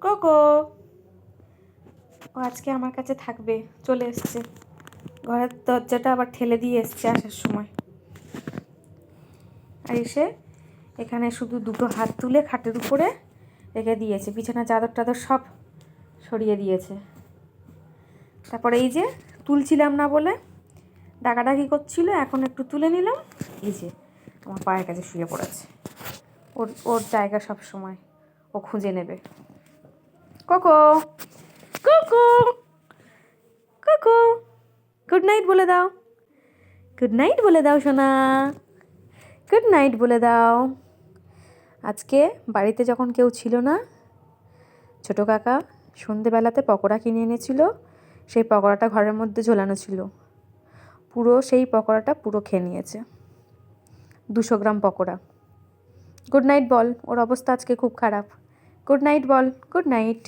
Cocoa, ও আজকে আমার কাছে থাকবে, চলে এসছে। ঘরের দরজাটা আবার ঠেলে দিয়ে এসছে আসার সময়। আর এসে এখানে শুধু দুটো হাত তুলে খাটের উপরে রেখে দিয়েছে, বিছানা চাদর টাদর সব সরিয়ে দিয়েছে। তারপরে এই যে তুলছিলাম না বলে ডাকাডাকি করছিল, এখন একটু তুলে নিলাম। এই যে আমার পায়ের কাছে শুয়ে পড়েছে। ওর ওর জায়গা সব সময় ও খুঁজে নেবে। Cocoa, cocoa, cocoa, good night বলে দাও, গুড নাইট বলে দাও সোনা, গুড নাইট বলে দাও। আজকে বাড়িতে যখন কেউ ছিল না, ছোটো কাকা সন্ধেবেলাতে পকোড়া কিনে এনেছিল। সেই পকোড়াটা ঘরের মধ্যে ঝোলানো ছিল, পুরো সেই পকোড়াটা পুরো খেয়ে নিয়েছে, 200 গ্রাম পকোড়া। গুড নাইট বল, ওর অবস্থা আজকে খুব খারাপ। গুড নাইট বল, গুড নাইট।